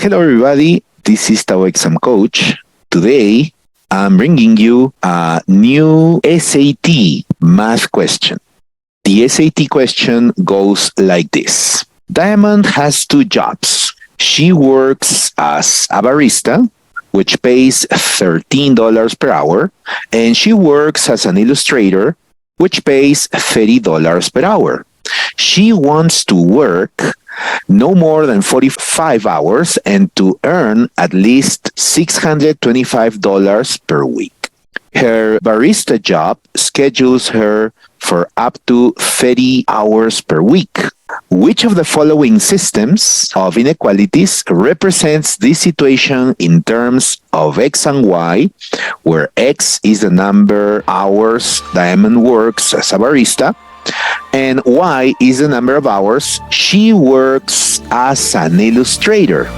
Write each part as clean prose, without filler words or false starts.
Hello, everybody. This is Tao Exam Coach. Today, I'm bringing you a new SAT math question. The SAT question goes like this. Diamond has two jobs. She works as a barista, which pays $13 per hour, and she works as an illustrator, which pays $30 per hour. She wants to work no more than 45 hours and to earn at least $625 per week. Her barista job schedules her for up to 30 hours per week. Which of the following systems of inequalities represents this situation in terms of X and Y, where X is the number of hours Diamond works as a barista, and Y is the number of hours she works as an illustrator?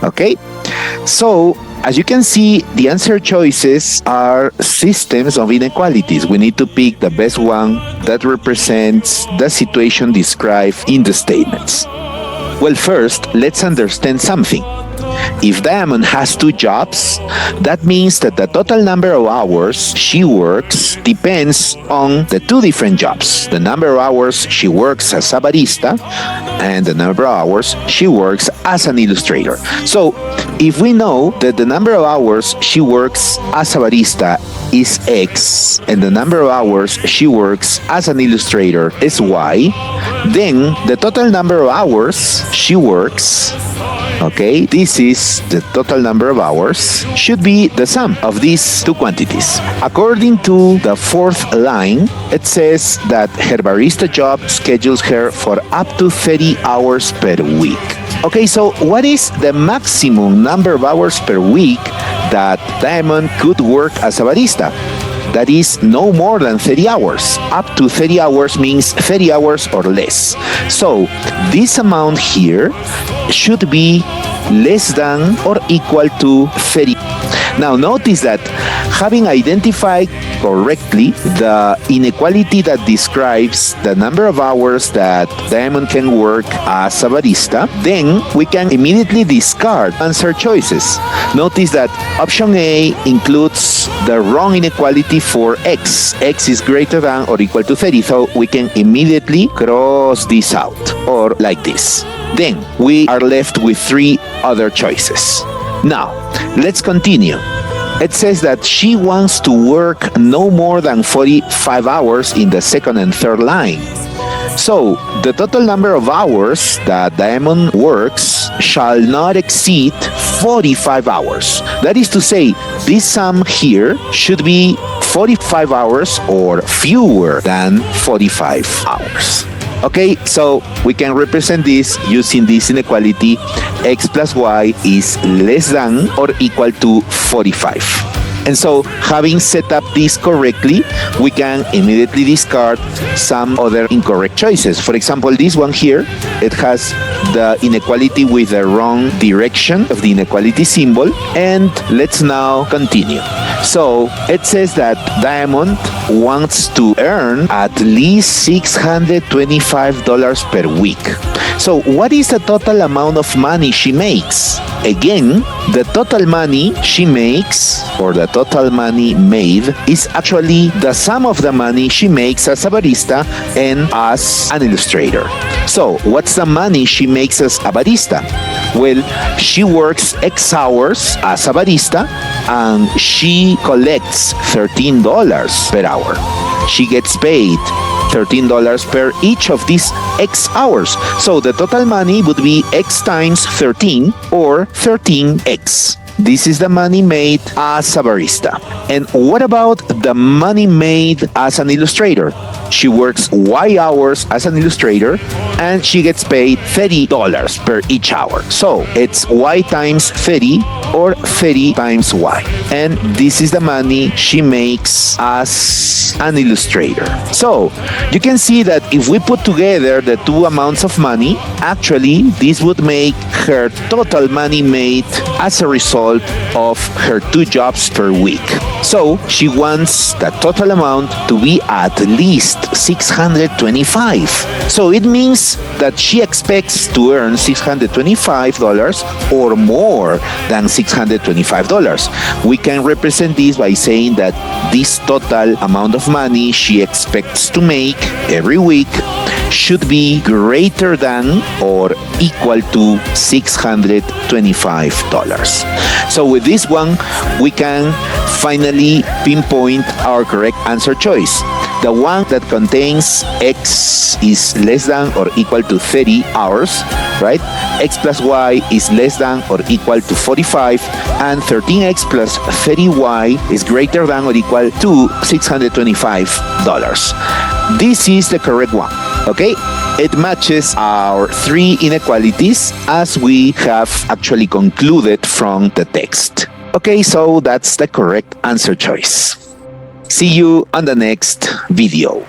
Okay, so as you can see, the answer choices are systems of inequalities. We need to pick the best one that represents the situation described in the statements. Well, first, let's understand something. If Diamond has two jobs, that means that the total number of hours she works depends on the two different jobs. The number of hours she works as a barista and the number of hours she works as an illustrator. So, if we know that the number of hours she works as a barista is X and the number of hours she works as an illustrator is Y, then the total number of hours she works, okay, this is the total number of hours, should be the sum of these two quantities. According to the fourth line, it says that her barista job schedules her for up to 30 hours per week. Okay, so what is the maximum number of hours per week that Diamond could work as a barista? That is no more than 30 hours. Up to 30 hours means 30 hours or less. So this amount here should be less than or equal to 30. Now notice that having identified correctly the inequality that describes the number of hours that Diamond can work as a barista, then we can immediately discard answer choices. Notice that option A includes the wrong inequality for X. X is greater than or equal to 30, so we can immediately cross this out, or like this. Then we are left with three other choices. Now, let's continue. It says that she wants to work no more than 45 hours in the second and third line. So, the total number of hours that Diamond works shall not exceed 45 hours. That is to say, this sum here should be 45 hours or fewer than 45 hours. Okay, so we can represent this using this inequality. X plus Y is less than or equal to 45. And so, having set up this correctly, we can immediately discard some other incorrect choices. For example, this one here, it has the inequality with the wrong direction of the inequality symbol. And let's now continue. So, it says that Diamond wants to earn at least $625 per week. So, what is the total amount of money she makes? Again, the total money she makes, or the total money made, is actually the sum of the money she makes as a barista and as an illustrator. So, what's the money she makes as a barista? Well, she works X hours as a barista and she collects $13 per hour. She gets paid $13 per each of these X hours. So the total money would be X times 13 or 13X. This is the money made as a barista. And what about the money made as an illustrator? She works Y hours as an illustrator and she gets paid $30 per each hour. So it's Y times 30 or 30 times Y. And this is the money she makes as an illustrator. So you can see that if we put together the two amounts of money, actually this would make her total money made as a result of her two jobs per week. So she wants the total amount to be at least $625. So it means that she expects to earn $625 or more than $625. We can represent this by saying that this total amount of money she expects to make every week should be greater than or equal to $625. So with this one, we can finally pinpoint our correct answer choice. The one that contains x is less than or equal to 30 hours, right? X plus y is less than or equal to 45, and 13x plus 30y is greater than or equal to $625. This is the correct one, okay? It matches our three inequalities as we have actually concluded from the text. Okay, so that's the correct answer choice. See you on the next video.